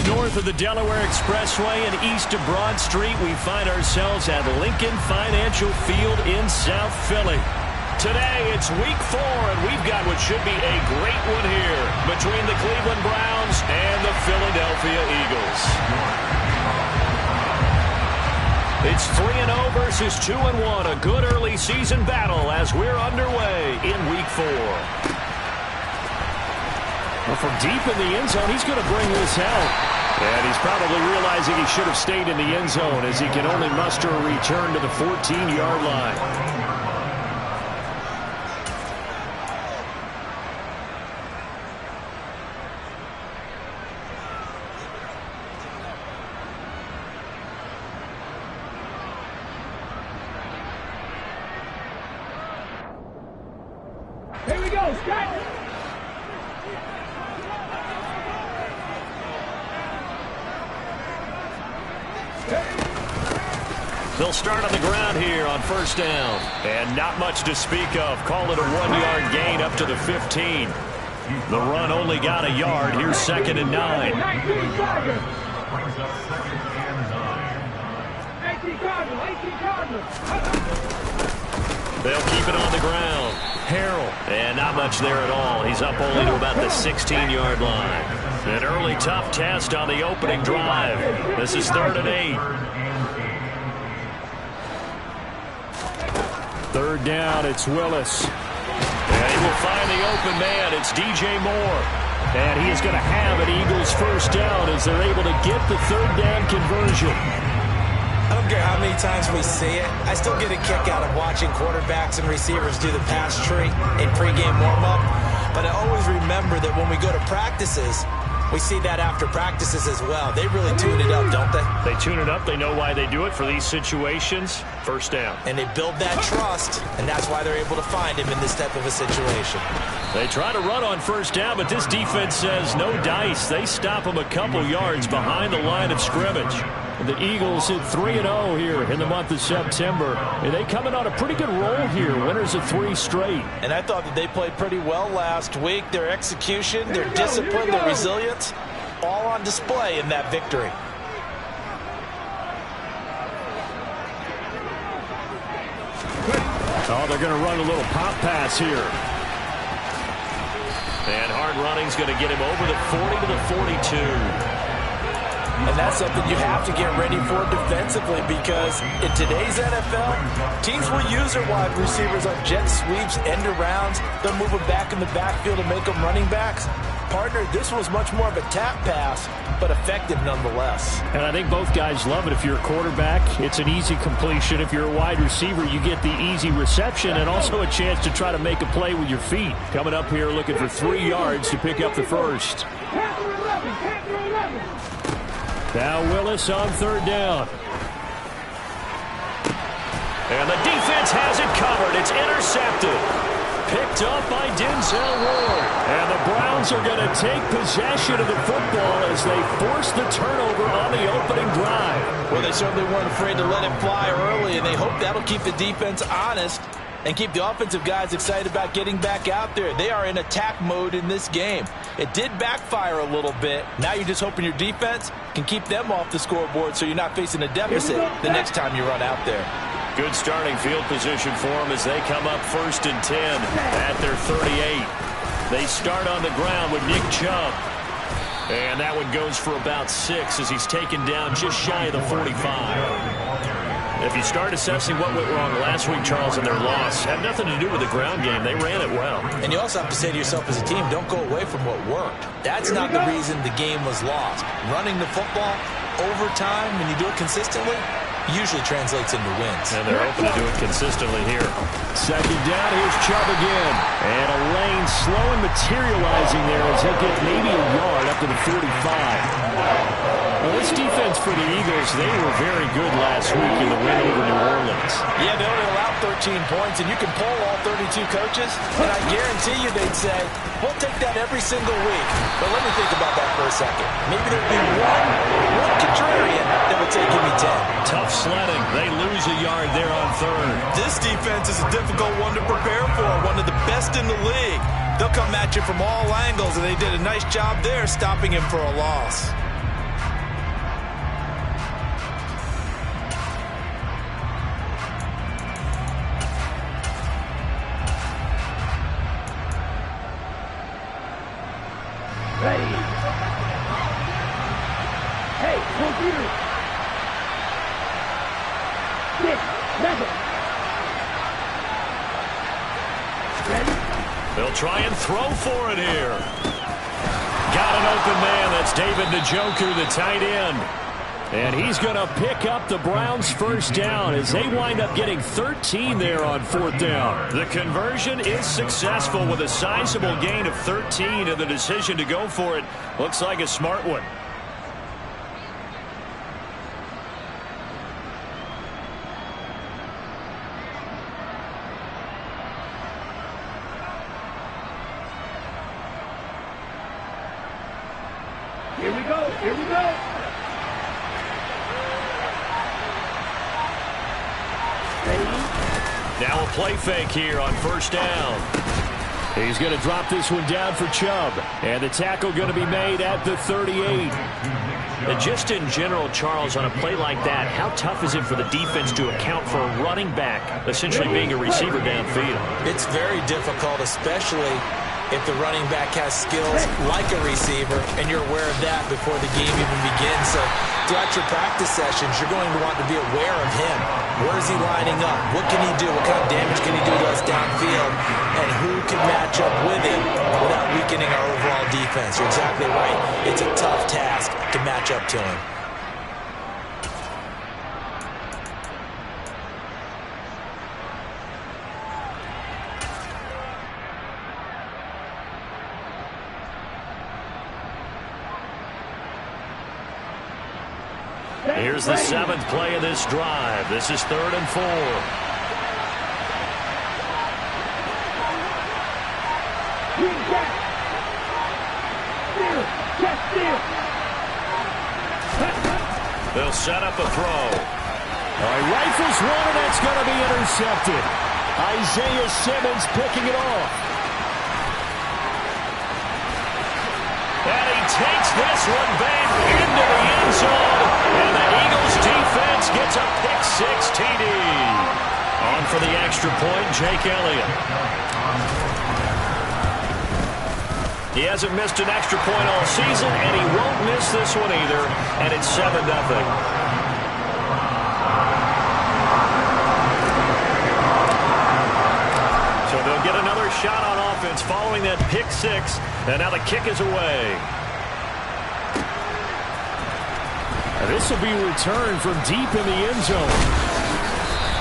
Just north of the Delaware Expressway and east of Broad Street, we find ourselves at Lincoln Financial Field in South Philly. Today, it's week 4, and we've got what should be a great one here between the Cleveland Browns and the Philadelphia Eagles. It's 3-0 versus 2-1, a good early season battle as we're underway in week 4. Well, from deep in the end zone, he's going to bring this out. And he's probably realizing he should have stayed in the end zone as he can only muster a return to the 14-yard line. Here we go, strike! They'll start on the ground here on first down. And not much to speak of. Call it a 1-yard gain up to the 15. The run only got a yard. Here's 2nd and 9. They'll keep it on the ground. Harrell. And not much there at all. He's up only to about the 16-yard line. An early tough test on the opening drive. This is 3rd and 8. 3rd down, it's Willis. And he will find the open man. It's DJ Moore. And he is going to have an Eagles first down as they're able to get the 3rd down conversion. I don't care how many times we see it. I still get a kick out of watching quarterbacks and receivers do the pass tree in pregame warm-up. But I always remember that when we go to practices, we see that after practices as well. They really tune it up, don't they? They tune it up. They know why they do it for these situations. First down. And they build that trust, and that's why they're able to find him in this type of a situation. They try to run on first down, but this defense says no dice. They stop him a couple yards behind the line of scrimmage. The Eagles hit 3-0 here in the month of September. And they coming on a pretty good roll here. Winners of 3 straight. And I thought that they played pretty well last week. Their execution, their discipline, their resilience, all on display in that victory. Oh, they're going to run a little pop pass here. And hard running's going to get him over the 40 to the 42. And that's something you have to get ready for defensively because in today's NFL, teams will use their wide receivers on jet sweeps, end arounds. They'll move them back in the backfield and make them running backs. Partner, this was much more of a tap pass, but effective nonetheless. And I think both guys love it. If you're a quarterback, it's an easy completion. If you're a wide receiver, you get the easy reception and also a chance to try to make a play with your feet. Coming up here looking for 3 yards to pick up the first. Now Willis on 3rd down. And the defense has it covered. It's intercepted. Picked up by Denzel Ward. And the Browns are going to take possession of the football as they force the turnover on the opening drive. Well, they certainly weren't afraid to let it fly early, and they hope that'll keep the defense honest and keep the offensive guys excited about getting back out there. They are in attack mode in this game. It did backfire a little bit. Now you're just hoping your defense can keep them off the scoreboard so you're not facing a deficit the next time you run out there. Good starting field position for them as they come up 1st and 10 at their 38. They start on the ground with Nick Chubb. And that one goes for about 6 as he's taken down just shy of the 45. If you start assessing what went wrong last week, Charles, in their loss, had nothing to do with the ground game. They ran it well. And you also have to say to yourself as a team, don't go away from what worked. That's not the reason the game was lost. Running the football, overtime, when you do it consistently, usually translates into wins. And they're hoping to do it consistently here. 2nd down, here's Chubb again. And a lane slow and materializing there as he'll get maybe a yard up to the 45. Well, this defense for the Eagles, they were very good last week in the win over New Orleans. Yeah, they only allowed 13 points, and you can poll all 32 coaches, and I guarantee you they'd say, we'll take that every single week. But let me think about that for a second. Maybe there'd be one contrarian that would say, give me 10. Tough sledding. They lose a yard there on 3rd. This defense is a difficult one to prepare for, one of the best in the league. They'll come at you from all angles, and they did a nice job there stopping him for a loss. They'll try and throw for it here. Got an open man. That's David Njoku, the tight end. And he's going to pick up the Browns' first down as they wind up getting 13 there on fourth down. The conversion is successful with a sizable gain of 13, and the decision to go for it looks like a smart one. Here we go. Here we go. Now a play fake here on first down. He's going to drop this one down for Chubb. And the tackle going to be made at the 38. And just in general, Charles, on a play like that, how tough is it for the defense to account for a running back essentially being a receiver downfield? It's very difficult, especially if the running back has skills like a receiver, and you're aware of that before the game even begins. So throughout your practice sessions, you're going to want to be aware of him. Where is he lining up? What can he do? What kind of damage can he do to us downfield? And who can match up with him without weakening our overall defense? You're exactly right. It's a tough task to match up to him. Here's the 7th play of this drive. This is 3rd and 4. They'll set up a throw. All right, rifles one, and that's going to be intercepted. Isaiah Simmons picking it off. And he takes this one back into the end zone. And the Eagles defense gets a pick-6 TD. On for the extra point, Jake Elliott. He hasn't missed an extra point all season, and he won't miss this one either. And it's 7-0. So they'll get another shot on offense following that pick-6. And now the kick is away. This will be returned from deep in the end zone.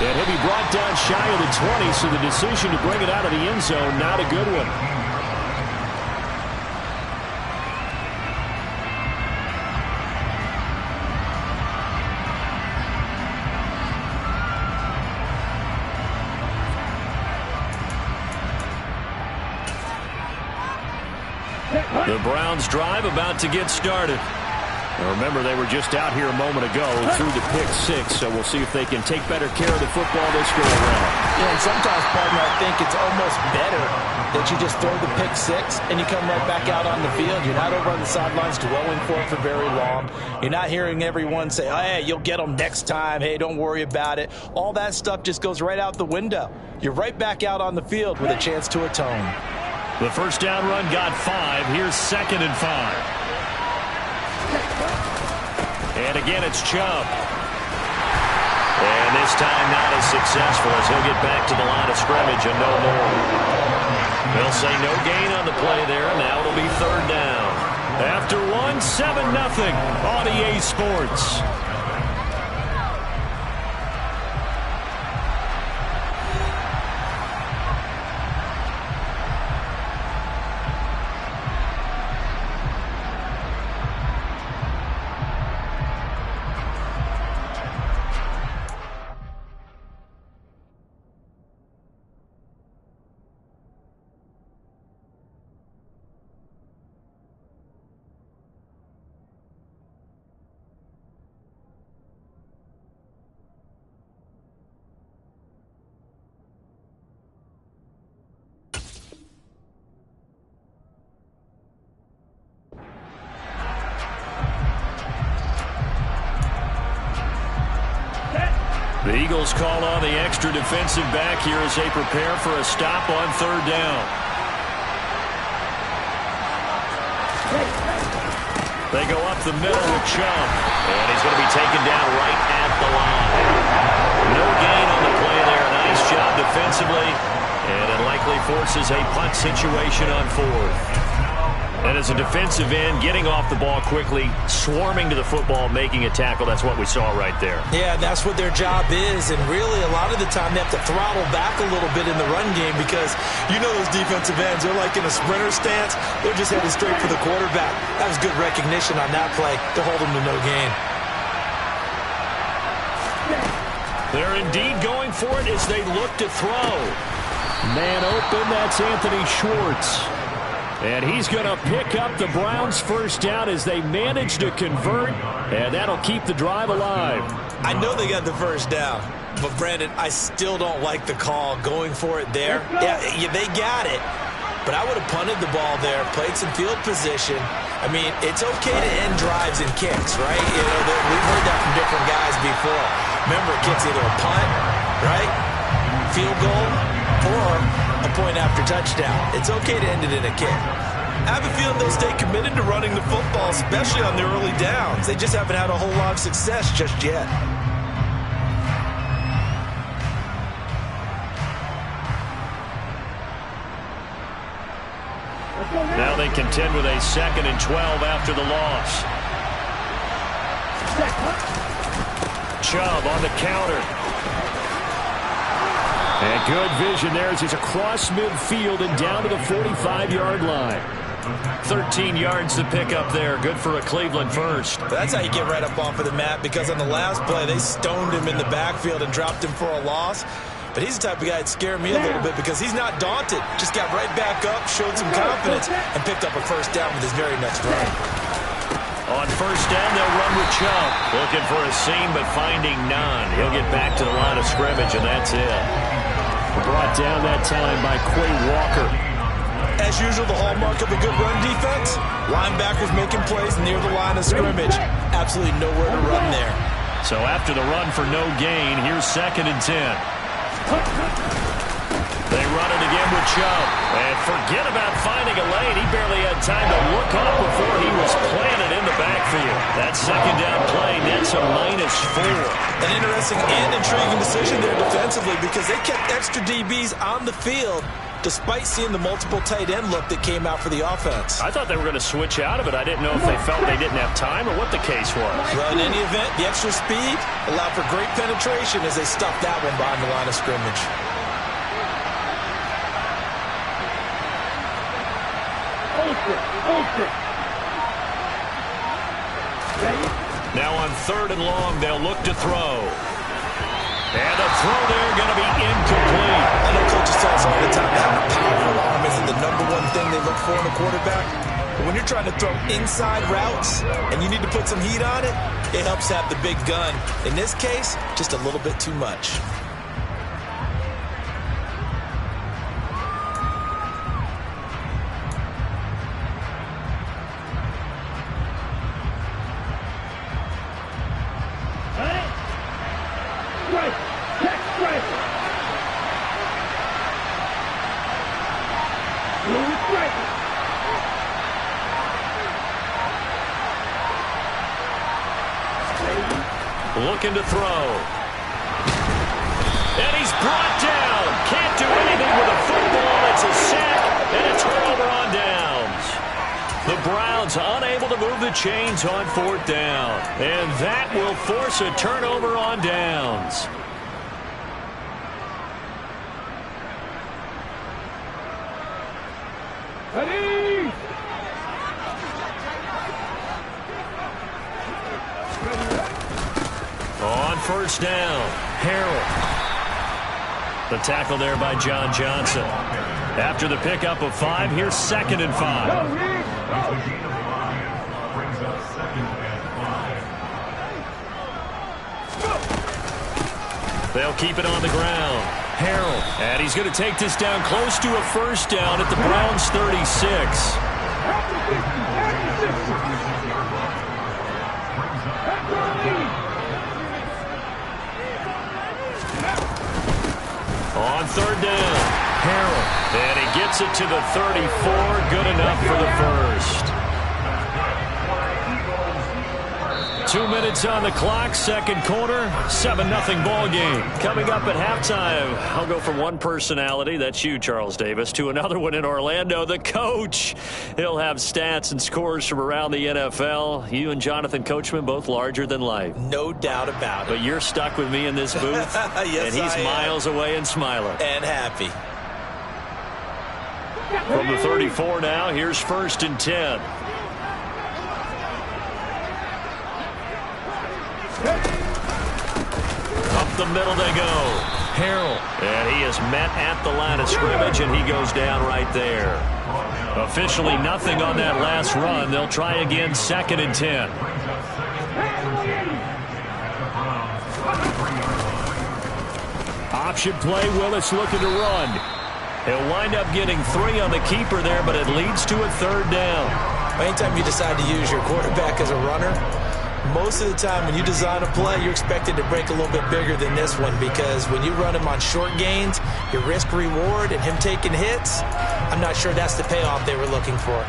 And he'll be brought down shy of the 20, so the decision to bring it out of the end zone, not a good one. The Browns drive about to get started. Now remember, they were just out here a moment ago through the pick-6, so we'll see if they can take better care of the football this go around. Yeah, and sometimes, partner, I think it's almost better that you just throw the pick-6 and you come right back out on the field. You're not over on the sidelines dwelling for it for very long. You're not hearing everyone say, oh, hey, you'll get them next time. Hey, don't worry about it. All that stuff just goes right out the window. You're right back out on the field with a chance to atone. The first down run got 5. Here's 2nd and 5. And again, it's Chubb. And this time not as successful as he'll get back to the line of scrimmage and no more. They'll say no gain on the play there. Now it'll be 3rd down. After one, 7-0 on EA Sports. The Eagles call on the extra defensive back here as they prepare for a stop on 3rd down. They go up the middle with Chubb, and he's going to be taken down right at the line. No gain on the play there. Nice job defensively, and unlikely forces a punt situation on fourth. And as a defensive end, getting off the ball quickly, swarming to the football, making a tackle, that's what we saw right there. Yeah, that's what their job is. And really, a lot of the time, they have to throttle back a little bit in the run game because you know those defensive ends, they're like in a sprinter stance. They're just headed straight for the quarterback. That was good recognition on that play to hold them to no gain. They're indeed going for it as they look to throw. Man open, that's Anthony Schwartz. And he's going to pick up the Browns' first down as they manage to convert, and that'll keep the drive alive. I know they got the first down, but, Brandon, I still don't like the call going for it there. Yeah, they got it, but I would have punted the ball there, played some field position. I mean, it's okay to end drives and kicks, right? You know, we've heard that from different guys before. Remember, a kick's either a punt, right, field goal, or a point after touchdown. It's okay to end it in a kick. I have a feeling they'll stay committed to running the football, especially on their early downs. They just haven't had a whole lot of success just yet. Now they contend with a 2nd and 12 after the loss. Chubb on the counter. And good vision there as he's across midfield and down to the 45-yard line. 13 yards to pick up there. Good for a Cleveland first. That's how you get right up off of the mat, because on the last play, they stoned him in the backfield and dropped him for a loss. But he's the type of guy that scared me a little bit because he's not daunted. Just got right back up, showed some confidence, and picked up a first down with his very next run. On first down, they'll run with Chubb. Looking for a seam, but finding none. He'll get back to the line of scrimmage, and that's it. Brought down that time by Quay Walker. As usual, the hallmark of a good run defense, linebackers making plays near the line of scrimmage. Absolutely nowhere to run there. So after the run for no gain, here's 2nd and 10. They run it again with Chubb. And forget about finding a lane. He barely had time to look up before he was planted in the backfield. That 2nd down play nets a -4. An interesting and intriguing decision there defensively because they kept extra DBs on the field despite seeing the multiple tight end look that came out for the offense. I thought they were going to switch out of it. I didn't know if they felt they didn't have time or what the case was. Well, in any event, the extra speed allowed for great penetration as they stuffed that one behind the line of scrimmage. Now on 3rd and long, they'll look to throw. And the throw there going to be incomplete. I know coaches tell us all the time that a powerful arm isn't the #1 thing they look for in a quarterback. But when you're trying to throw inside routes and you need to put some heat on it, it helps have the big gun. In this case, just a little bit too much. Looking to throw. And he's brought down. Can't do anything with a football. It's a sack and a turnover on downs. The Browns unable to move the chains on 4th down. And that will force a turnover on downs. Ready? On first down, Harrell. The tackle there by John Johnson. After the pickup of 5, here's 2nd and 5. They'll keep it on the ground. Harrell, and he's going to take this down close to a first down at the Browns' 36. On 3rd down, Harrell, and he gets it to the 34, good enough for the first. 2 minutes on the clock, second quarter, 7-0 ball game. Coming up at halftime, I'll go from one personality, that's you, Charles Davis, to another one in Orlando, the coach. He'll have stats and scores from around the NFL. You and Jonathan Coachman, both larger than life. No doubt about it. But you're stuck with me in this booth, yes, and he's miles away and smiling. And happy. From the 34 now, here's 1st and 10. Up the middle they go. Harrell. And he is met at the line of scrimmage, and he goes down right there. Officially nothing on that last run. They'll try again, 2nd and 10. Option play, Willis looking to run. He'll wind up getting 3 on the keeper there, but it leads to a 3rd down. Anytime you decide to use your quarterback as a runner, most of the time when you design a play, you're expected to break a little bit bigger than this one, because when you run him on short gains, your risk-reward and him taking hits, I'm not sure that's the payoff they were looking for.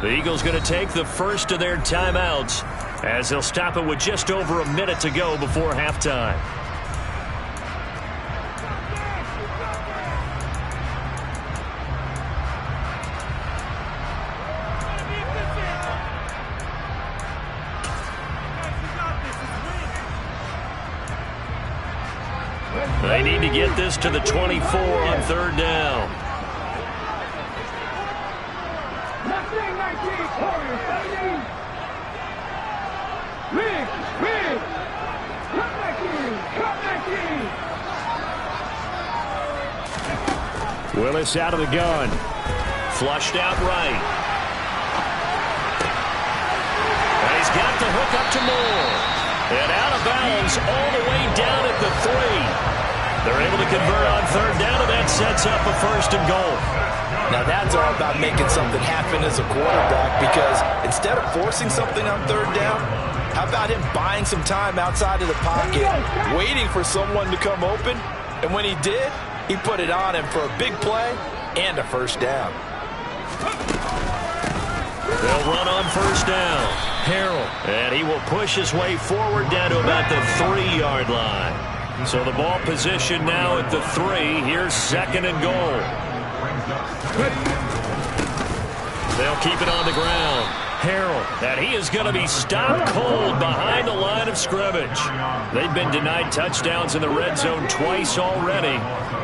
The Eagles going to take the first of their timeouts as they'll stop it with just over a minute to go before halftime. They need to get this to the 24 on 3rd down. Willis out of the gun. Flushed out right. And he's got the hook up to Moore. And out of bounds all the way down at the 3. They're able to convert on 3rd down, and that sets up a 1st and goal. Now that's all about making something happen as a quarterback, because instead of forcing something on 3rd down, how about him buying some time outside of the pocket, waiting for someone to come open, and when he did, he put it on him for a big play and a 1st down. They'll run on 1st down. Harrell, and he will push his way forward down to about the 3-yard line. So the ball position now at the 3. Here's 2nd and goal. They'll keep it on the ground. Harrell, and he is going to be stopped cold behind the line of scrimmage. They've been denied touchdowns in the red zone twice already.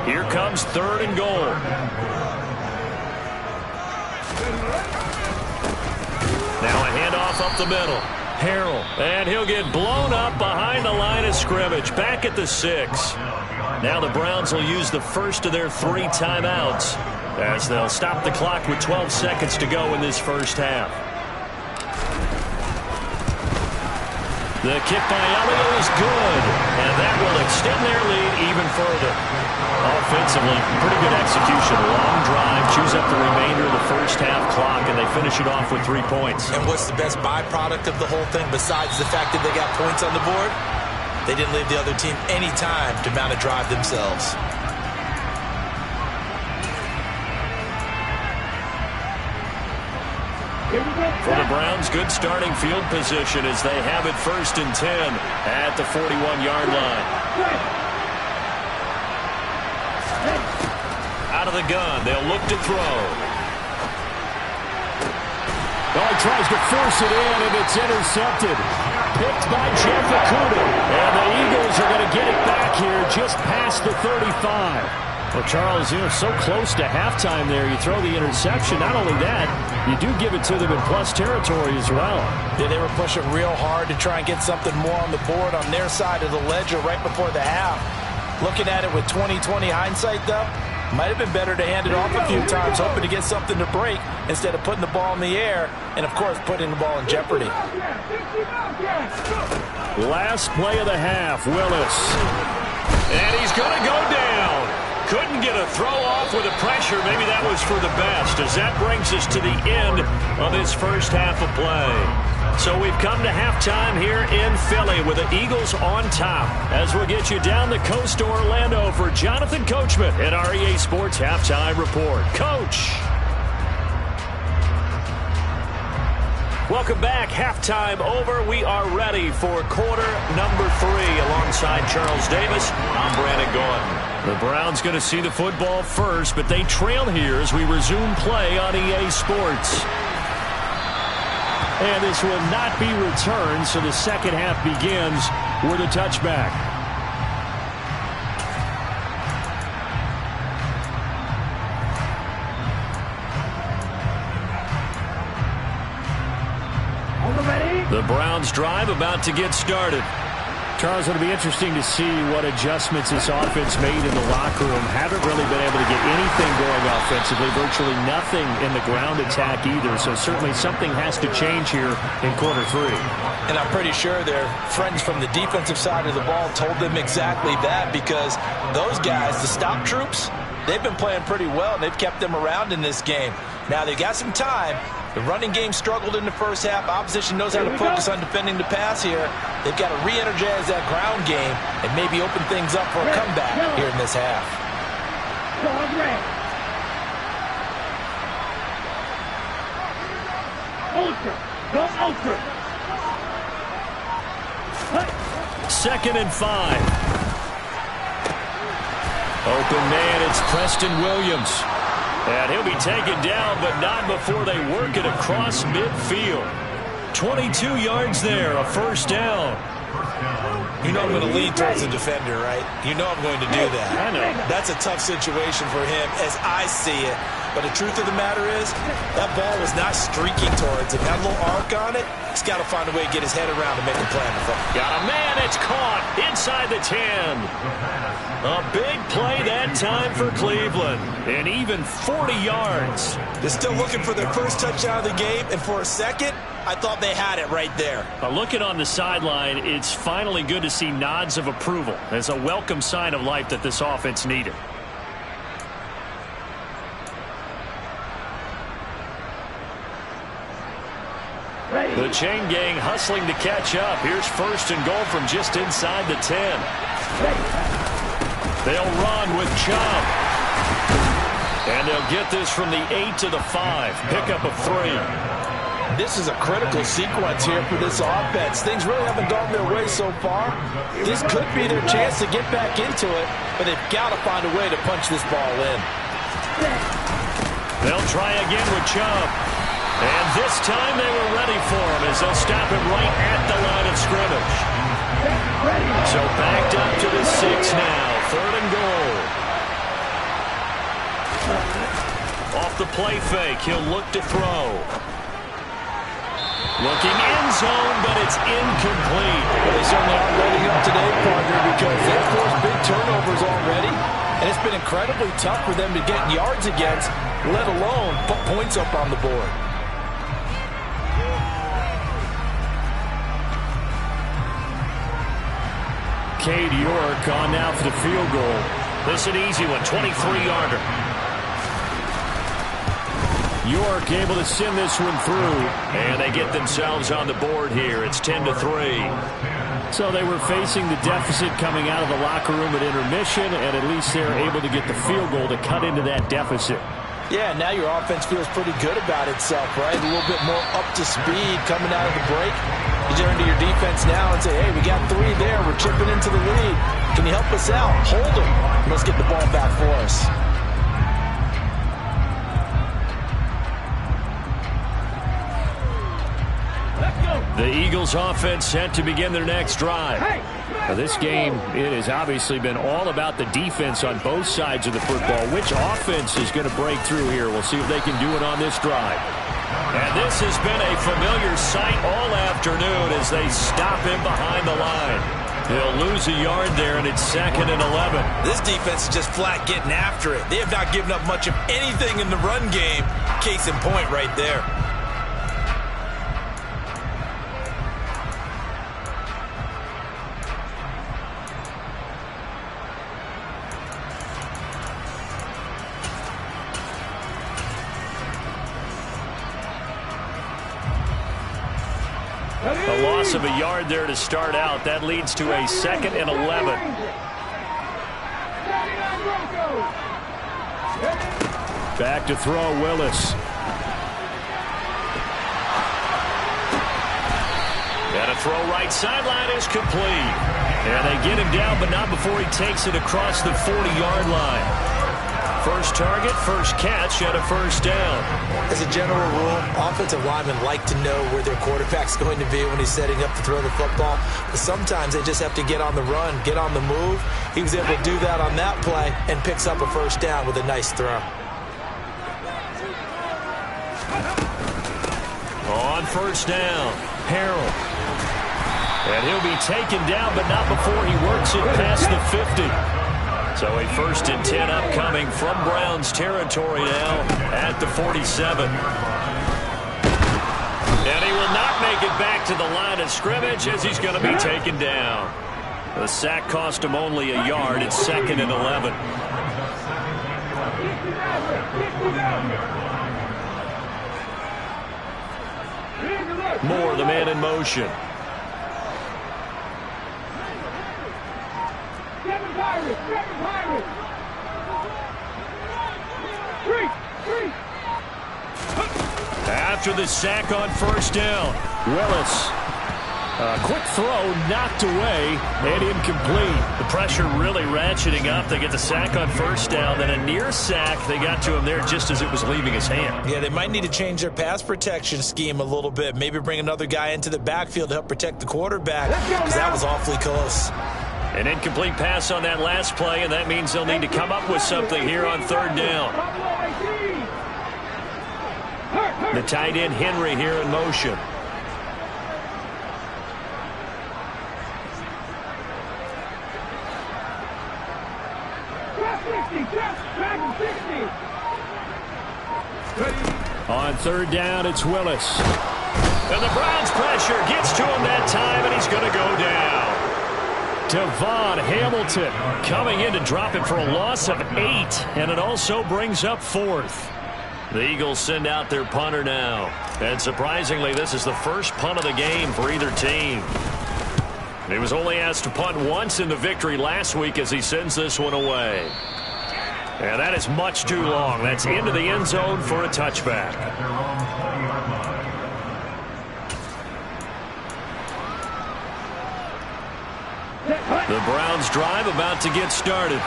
Here comes 3rd and goal. Now a handoff up the middle. Harrell, and he'll get blown up behind the line of scrimmage. Back at the 6. Now the Browns will use the first of their 3 timeouts as they'll stop the clock with 12 seconds to go in this first half. The kick by Elliott is good, and that will extend their lead even further. Offensively, pretty good execution. Long drive, chews up the remainder of the first half clock, and they finish it off with 3 points. And what's the best byproduct of the whole thing besides the fact that they got points on the board? They didn't leave the other team any time to mount a drive themselves. For the Browns, good starting field position as they have it 1st and 10 at the 41-yard line. Out of the gun, they'll look to throw. Oh, he tries to force it in, and it's intercepted. Picked by Jeff Okuda. And the Eagles are going to get it back here just past the 35. Well, Charles, so close to halftime there. You throw the interception. Not only that, you do give it to them in plus territory as well. Yeah, they were pushing real hard to try and get something more on the board on their side of the ledger right before the half. Looking at it with 20/20 hindsight, though, might have been better to hand it off a few times, hoping to get something to break instead of putting the ball in the air and, of course, putting the ball in jeopardy. Last play of the half, Willis. And he's going to go down. Couldn't get a throw off off with the pressure. Maybe that was for the best, as that brings us to the end of this first half of play. So we've come to halftime here in Philly with the Eagles on top. As we'll get you down the coast to Orlando for Jonathan Coachman at our EA Sports Halftime Report. Coach. Welcome back. Halftime over. We are ready for quarter number 3 alongside Charles Davis. I'm Brandon Gordon. The Browns going to see the football first, but they trail here as we resume play on EA Sports. And this will not be returned, so the second half begins with a touchback. The Browns drive about to get started. Charles, it'll be interesting to see what adjustments this offense made in the locker room. Haven't really been able to get anything going offensively, virtually nothing in the ground attack either. So certainly something has to change here in quarter 3. And I'm pretty sure their friends from the defensive side of the ball told them exactly that, because those guys, the stop troops, they've been playing pretty well, and they've kept them around in this game. Now, they got some time. The running game struggled in the first half. Opposition knows how to focus on defending the pass here. They've got to re-energize that ground game and maybe open things up for a comeback here in this half. Second and 5. Open man, it's Preston Williams. And he'll be taken down, but not before they work it across midfield. 22 yards there, a first down. You know I'm going to lean towards the defender, right? You know I'm going to do that. I know. That's a tough situation for him as I see it. But the truth of the matter is, that ball was not streaking towards him. Had a little arc on it. He's got to find a way to get his head around and make a plan with it. Got a man, it's caught inside the 10. A big play that time for Cleveland. And even 40 yards. They're still looking for their first touchdown of the game, and for a second, I thought they had it right there. Looking on the sideline, it's finally good to see nods of approval. It's a welcome sign of life that this offense needed. The chain gang hustling to catch up. Here's first and goal from just inside the 10. They'll run with Chubb. And they'll get this from the 8 to the 5. Pickup of 3. This is a critical sequence here for this offense. Things really haven't gone their way so far. This could be their chance to get back into it, but they've got to find a way to punch this ball in. They'll try again with Chubb. And this time they were ready for him as they'll stop him right at the line of scrimmage. So backed up to the 6 now. Third and goal. Off the play fake, he'll look to throw. Looking end zone, but it's incomplete. Well, they certainly aren't ready up today, partner, because they've forced big turnovers already. And it's been incredibly tough for them to get yards against, let alone put points up on the board. Cade York on now for the field goal. This is an easy one, 23-yarder. York able to send this one through. And they get themselves on the board here. It's 10-3. So they were facing the deficit coming out of the locker room at intermission, and at least they're able to get the field goal to cut into that deficit. Yeah, now your offense feels pretty good about itself, right? A little bit more up to speed coming out of the break. You turn to your defense now and say, hey, we got 3 there. We're chipping into the lead. Can you help us out? Hold them. Let's get the ball back for us. The Eagles offense set to begin their next drive. Now this game, it has obviously been all about the defense on both sides of the football. Which offense is going to break through here? We'll see if they can do it on this drive. And this has been a familiar sight all afternoon as they stop him behind the line. He'll lose a yard there, and it's 2nd and 11. This defense is just flat getting after it. They have not given up much of anything in the run game. Case in point right there. A loss of a yard there to start out. That leads to a 2nd and 11. Back to throw, Willis. And a throw right sideline is complete. And they get him down, but not before he takes it across the 40-yard line. First target, first catch, and a first down. As a general rule, offensive linemen like to know where their quarterback's going to be when he's setting up to throw the football. But sometimes they just have to get on the run, get on the move. He was able to do that on that play and picks up a first down with a nice throw. On first down, Harrell. And he'll be taken down, but not before he works it past the 50. So a 1st and 10 upcoming from Browns territory now at the 47. And he will not make it back to the line of scrimmage as he's going to be taken down. The sack cost him only a yard. It's 2nd and 11. Moore, the man in motion. After the sack on first down, Willis. Quick throw knocked away and incomplete. The pressure really ratcheting up. They get the sack on first down, then a near sack. They got to him there just as it was leaving his hand. Yeah, they might need to change their pass protection scheme a little bit. Maybe bring another guy into the backfield to help protect the quarterback, because that was awfully close. An incomplete pass on that last play, and that means they'll need to come up with something here on 3rd down. The tight end, Henry, here in motion. On 3rd down, it's Willis. And the Browns' pressure gets to him that time, and he's going to go down. Devon Hamilton coming in to drop it for a loss of 8, and it also brings up 4th. The Eagles send out their punter now. And surprisingly, this is the first punt of the game for either team. He was only asked to punt once in the victory last week as he sends this one away. And that is much too long. That's into the end zone for a touchback. The Browns drive about to get started.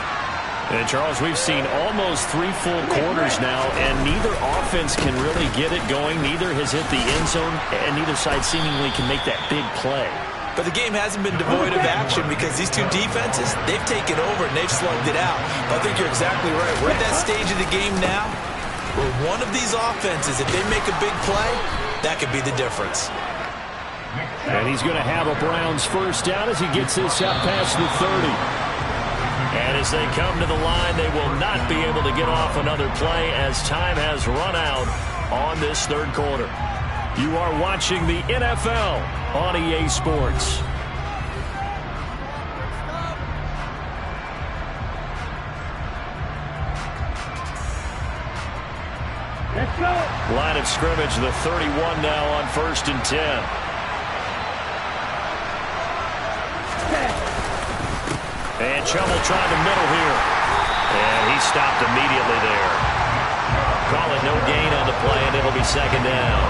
And, Charles, we've seen almost 3 full quarters now, and neither offense can really get it going. Neither has hit the end zone, and neither side seemingly can make that big play. But the game hasn't been devoid of action because these two defenses, they've taken over and they've slugged it out. But I think you're exactly right. We're at that stage of the game now where one of these offenses, if they make a big play, that could be the difference. And he's going to have a Browns first down as he gets this up past the 30. And as they come to the line, they will not be able to get off another play as time has run out on this 3rd quarter. You are watching the NFL on EA Sports. Let's go. Line of scrimmage, the 31 now on 1st and 10. And Chummel trying to middle here. And he stopped immediately there. Call it no gain on the play, and it'll be 2nd down.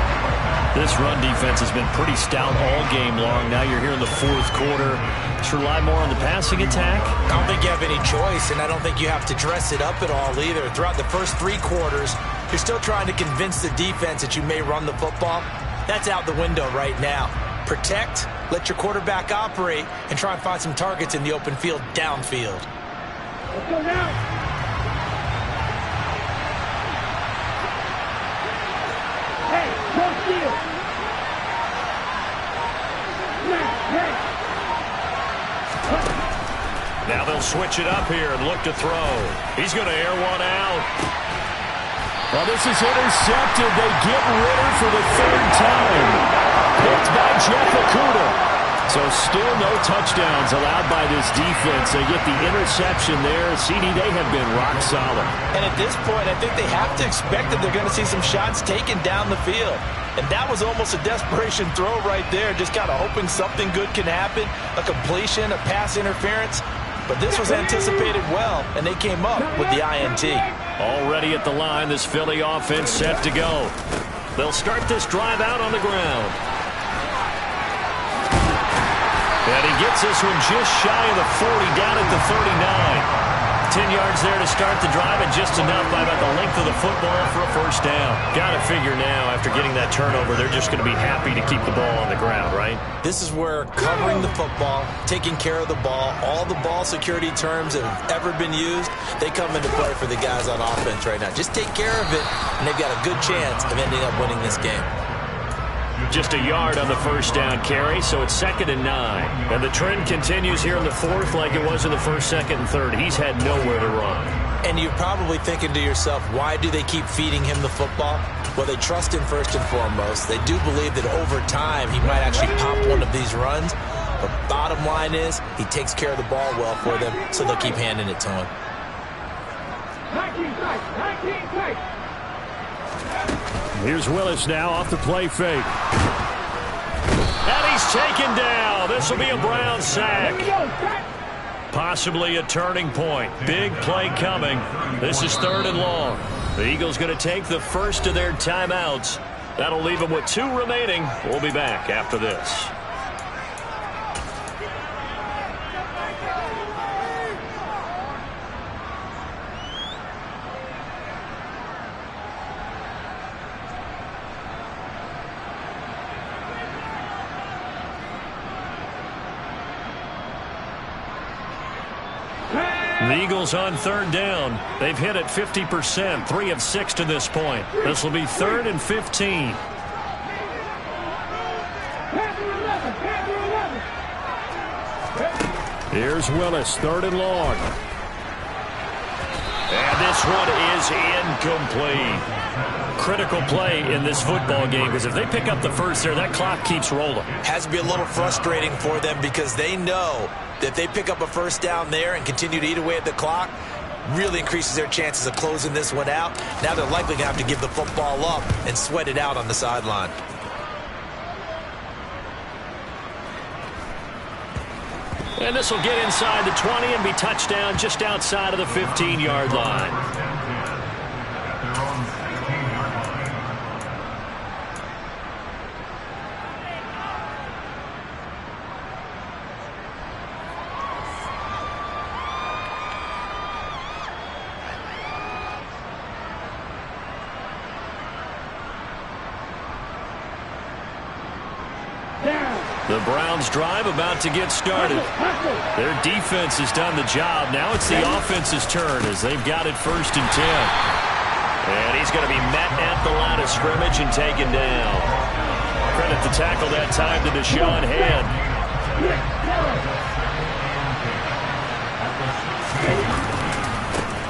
This run defense has been pretty stout all game long. Now you're here in the 4th quarter. Just rely more on the passing attack. I don't think you have any choice, and I don't think you have to dress it up at all either. Throughout the first 3 quarters, you're still trying to convince the defense that you may run the football. That's out the window right now. Protect, let your quarterback operate, and try and find some targets in the open field downfield. Let's go now. Now they'll switch it up here and look to throw. He's going to air one out. Well, this is intercepted. They get Ritter for the 3rd time. Picked by Jeff Okudah. So still no touchdowns allowed by this defense. They get the interception there. CD, they have been rock solid. And at this point, I think they have to expect that they're going to see some shots taken down the field. And that was almost a desperation throw right there, just kind of hoping something good can happen, a completion, a pass interference. But this was anticipated well, and they came up with the INT. Already at the line, this Philly offense set to go. They'll start this drive out on the ground. And he gets this one just shy of the 40, down at the 39. 10 yards there to start the drive, and just enough by about the length of the football for a first down. Got to figure now, after getting that turnover, they're just going to be happy to keep the ball on the ground, right? This is where covering the football, taking care of the ball, all the ball security terms that have ever been used, they come into play for the guys on offense right now. Just take care of it, and they've got a good chance of ending up winning this game. Just a yard on the first down carry, so it's 2nd and 9. And the trend continues here in the fourth like it was in the first, second, and third. He's had nowhere to run. And you're probably thinking to yourself, why do they keep feeding him the football? Well, they trust him first and foremost. They do believe that over time he might actually pop one of these runs. But bottom line is, he takes care of the ball well for them, so they'll keep handing it to him. 19 Here's Willis now off the play fake. And he's taken down. This will be a Brown sack. Possibly a turning point. Big play coming. This is 3rd and long. The Eagles going to take the first of their timeouts. That'll leave them with 2 remaining. We'll be back after this. The Eagles on 3rd down. They've hit it 50%, 3 of 6 to this point. This will be 3rd and 15. Here's Willis, 3rd and long. And this one is incomplete. Critical play in this football game, because if they pick up the first there, that clock keeps rolling. Has to be a little frustrating for them, because they know that if they pick up a first down there and continue to eat away at the clock, really increases their chances of closing this one out. Now they're likely going to have to give the football up and sweat it out on the sideline. And this will get inside the 20 and be touchdown just outside of the 15-yard line. The Browns drive about to get started. Their defense has done the job. Now it's the offense's turn as they've got it 1st and 10. And he's going to be met at the line of scrimmage and taken down. Credit the tackle that time to Deshaun Hand.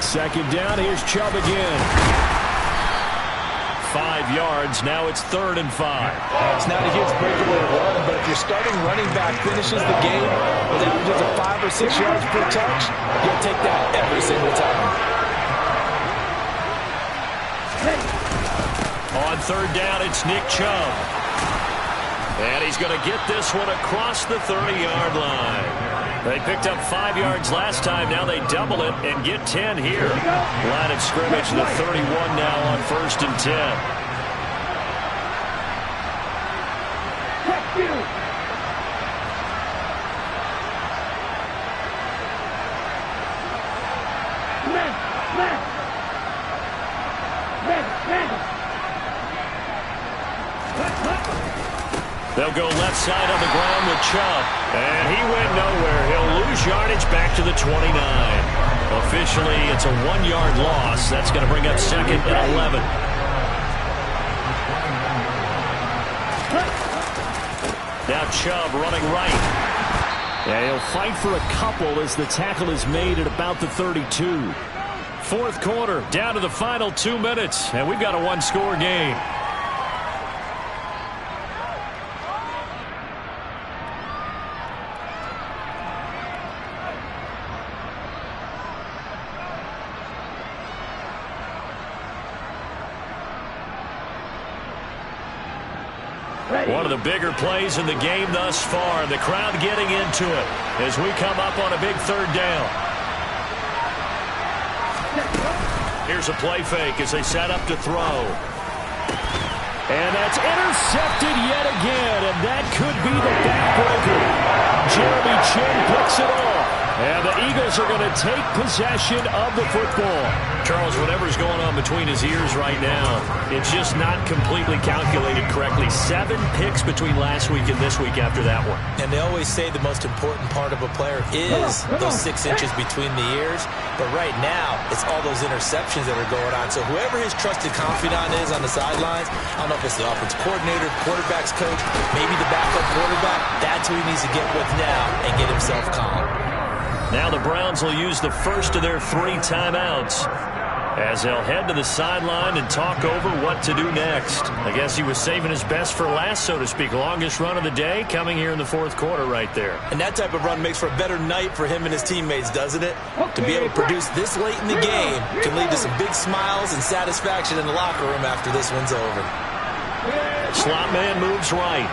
Second down, here's Chubb again. 5 yards. Now it's 3rd and 5. It's not a huge breakaway run, but if your starting running back finishes the game with averages of 5 or 6 yards per touch, you'll take that every single time. On 3rd down, it's Nick Chubb. And he's going to get this one across the 30-yard line. They picked up 5 yards last time. Now they double it and get 10 here. Line of scrimmage, the 31 now on 1st and 10. They'll go left side on the ground with Chubb. And he went nowhere. He'll lose yardage back to the 29. Officially, it's a 1-yard loss. That's going to bring up 2nd and 11. Now Chubb running right. Yeah, he'll fight for a couple as the tackle is made at about the 32. 4th quarter, down to the final 2 minutes. And we've got a 1-score game. One of the bigger plays in the game thus far. The crowd getting into it as we come up on a big third down. Here's a play fake as they set up to throw. And that's intercepted yet again, and that could be the backbreaker. Jeremy Chin picks it off, and the Eagles are going to take possession of the football. Charles, whatever's going on between his ears right now, it's just not completely calculated correctly. 7 picks between last week and this week after that one. And they always say the most important part of a player is those 6 inches between the ears. But right now, it's all those interceptions that are going on. So whoever his trusted confidant is on the sidelines, I don't know if it's the offense coordinator, quarterback's coach, maybe the backup quarterback, that's who he needs to get with now and get himself calm. Now the Browns will use the first of their 3 timeouts as they'll head to the sideline and talk over what to do next. I guess he was saving his best for last, so to speak. Longest run of the day coming here in the 4th quarter right there. And that type of run makes for a better night for him and his teammates, doesn't it? To be able to produce this late in the game can lead to some big smiles and satisfaction in the locker room after this one's over. Slot man moves right.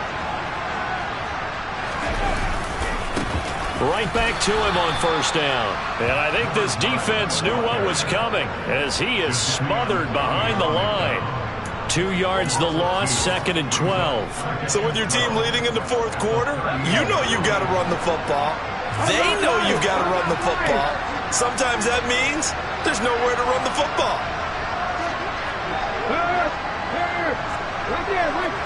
Right back to him on first down. And I think this defense knew what was coming as he is smothered behind the line. 2 yards the loss, 2nd and 12. So with your team leading in the 4th quarter, you know you've got to run the football. They know you've got to run the football. Sometimes that means there's nowhere to run the football. Right there, hurt.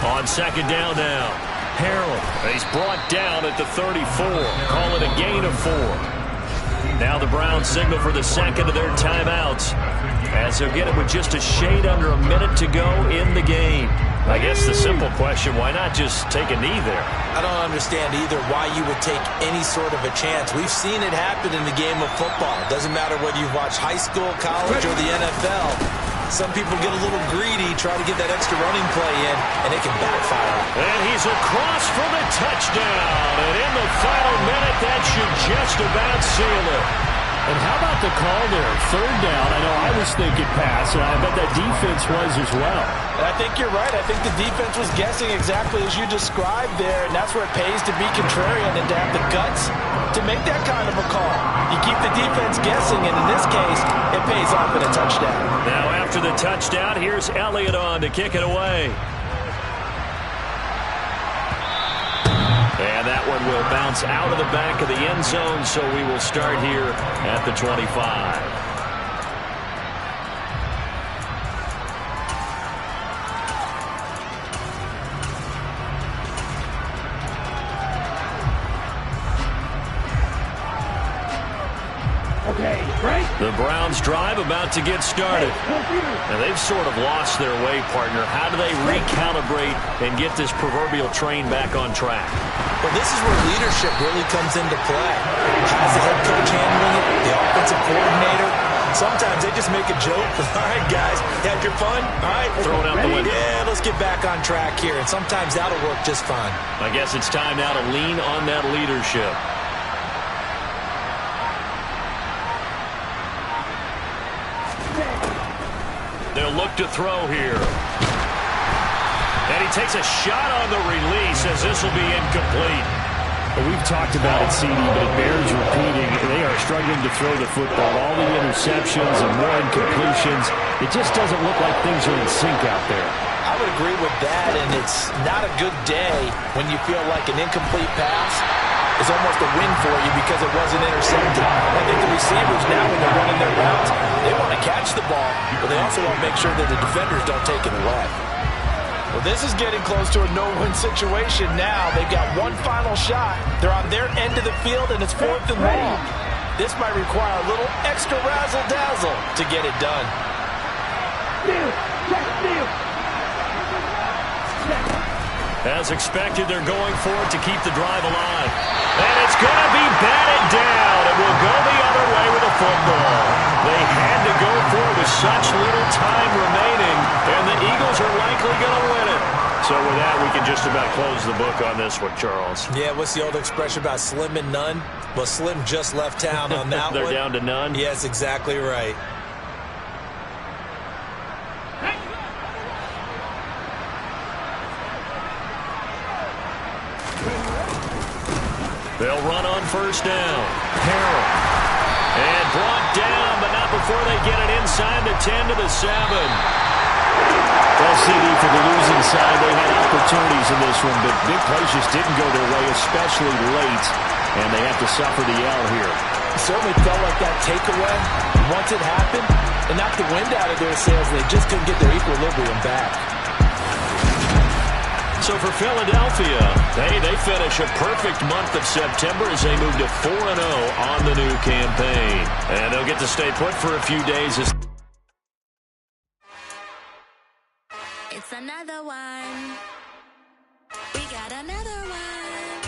On 2nd down now. Harrell, he's brought down at the 34. Call it a gain of 4. Now the Browns signal for the 2nd of their timeouts as they'll get it with just a shade under a minute to go in the game. I guess the simple question, why not just take a knee there? I don't understand either why you would take any sort of a chance. We've seen it happen in the game of football. It doesn't matter whether you've watched high school, college, or the NFL. Some people get a little greedy, try to get that extra running play in, and it can backfire. And he's across for the touchdown. And in the final minute, that should just about seal it. And how about the call there? 3rd down. I know I was thinking pass, and I bet that defense was as well. And I think you're right. I think the defense was guessing exactly as you described there, and that's where it pays to be contrarian and to have the guts to make that kind of a call. You keep the defense guessing, and in this case, it pays off in a touchdown. Now after the touchdown, here's Elliott on to kick it away. And that one will bounce out of the back of the end zone, so we will start here at the 25. The Browns drive about to get started. Now they've sort of lost their way, partner. How do they recalibrate and get this proverbial train back on track? Well, this is where leadership really comes into play. How's the head coach handling it? The offensive coordinator? Sometimes they just make a joke. All right, guys, you had your fun? All right. Throw it out the window. Yeah, let's get back on track here. And sometimes that'll work just fine. I guess it's time now to lean on that leadership. They'll look to throw here. And he takes a shot on the release as this will be incomplete. We've talked about it, CD, but it bears repeating. They are struggling to throw the football. All the interceptions and more incompletions. It just doesn't look like things are in sync out there. I would agree with that, and it's not a good day when you feel like an incomplete pass is almost a win for you because it wasn't intercepted. I think the receivers now, when they're running their routes, they want to catch the ball, but they also want to make sure that the defenders don't take it away. Well, this is getting close to a no-win situation now. They've got one final shot. They're on their end of the field, and it's 4th and long. This might require a little extra razzle-dazzle to get it done. As expected, they're going for it to keep the drive alive. And it's going to be batted down. It will go the other way with the football. They had to go for it with such little time remaining, and the Eagles are likely going to win it. So with that, we can just about close the book on this one, Charles. Yeah, what's the old expression about slim and none? Well, Slim just left town on that They're one. down to none? Yes, exactly right. They'll run on first down. Harrell. And brought down, but not before they get it inside the 10 to the 7. Well, CD, for the losing side, they had opportunities in this one, but big plays just didn't go their way, especially late, and they have to suffer the L here. It certainly felt like that takeaway, once it happened, it knocked the wind out of their sails, and they just couldn't get their equilibrium back. So for Philadelphia, they finish a perfect month of September as they move to 4-0 on the new campaign. And they'll get to stay put for a few days. It's another one. We got another one.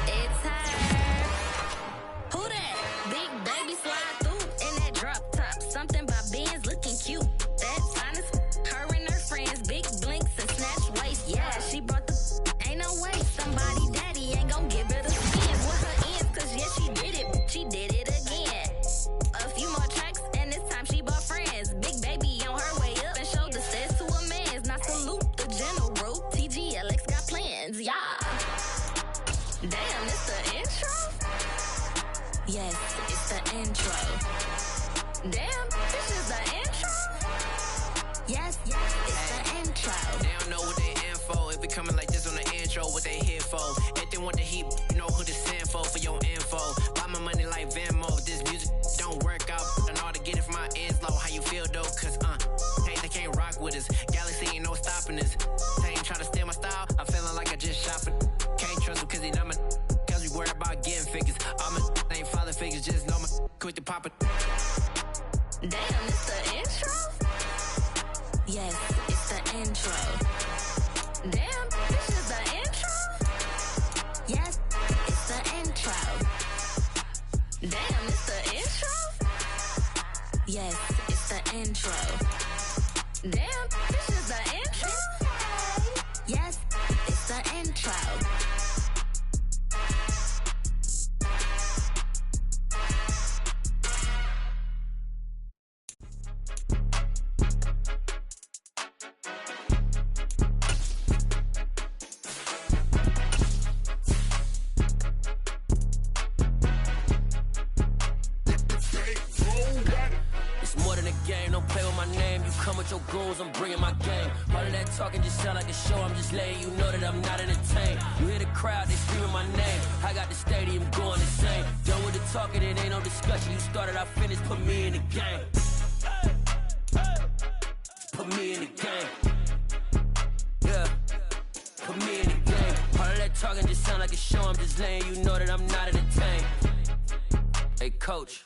It's her. Who that? Big baby slide through in that drop top. Something by Benz looking cute. That's honest. Her and her friends, big blinks and snatch waist. Yeah, she brought the ain't no way. Somebody daddy ain't gon' give her the skins with her ends. Cause yeah, she did it. She did it again. A few more tracks and this time she bought friends. Big baby on her way up and showed the steps to a man's. Now salute the general. TGLX got plans, yeah. Damn, it's the intro? Yes, it's the intro. Damn, this is the intro? Yes, it's the intro. They don't know what they in for. If we coming like this on the intro, what they here for? If they want the heat, you know who to send for your info. Buy my money like Venmo. This music don't work out. And all to get it from my ends low. How you feel though? Cause hey, they can't rock with us. Galaxy ain't no stopping us. They ain't trying to steal my style. I'm feeling like I just shopping. Can't trust them cause they not my. Cause we worried about getting figures. All my ain't father figures. Just know my quit the poppin'. Damn, it's the intro? Yes, it's the intro. Damn, this is the intro? Yes, it's the intro. Damn, it's the intro? Yes, it's the intro. Damn, this is the intro? Yes, it's the intro. Your goons, I'm bringing my game. All of that talking just sound like a show. I'm just letting you know that I'm not entertained. You hear the crowd, they screaming my name. I got the stadium going insane. Done with the talking, it ain't no discussion. You started, I finished, put me in the game. Put me in the game. Yeah, put me in the game. All of that talking just sound like a show. I'm just letting you know that I'm not entertained. Hey, coach.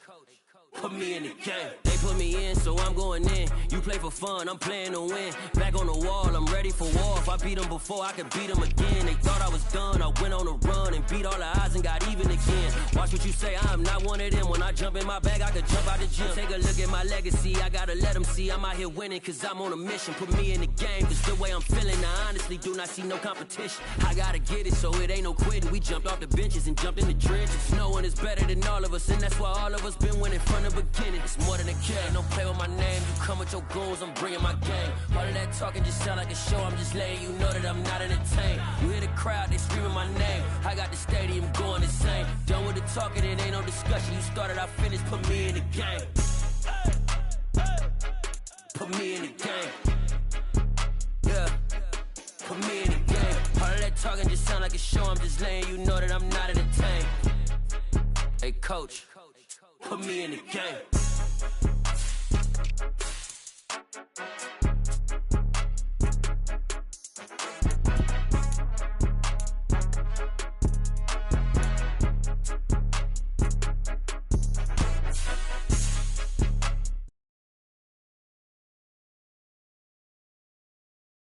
Put me in the game. They put me in, so I'm going in. You play for fun, I'm playing to win. Back on the wall, I'm ready for war. If I beat them before, I could beat them again. They thought I was done, I went on a run and beat all the odds and got even again. Watch what you say, I'm not one of them. When I jump in my bag, I could jump out the gym. Take a look at my legacy, I gotta let them see I'm out here winning, cause I'm on a mission. Put me in the game, cause the way I'm feeling, I honestly do not see no competition. I gotta get it, so it ain't no quitting. We jumped off the benches and jumped in the trenches. No one is better than all of us, and that's why all of us been winning from the beginning. It's more than a kill, don't play with my name. You come with your goons, I'm bringing my game. All of that talking just sound like a show. I'm just letting you know that I'm not entertained. You hear the crowd, they screaming my name. I got the stadium going insane. Done with the talking, it ain't no discussion. You started, I finished, put me in the game. Put me in the game. Yeah, put me in the game. All of that talking just sound like a show. I'm just letting you know that I'm not entertained. Hey, coach, put me in the game.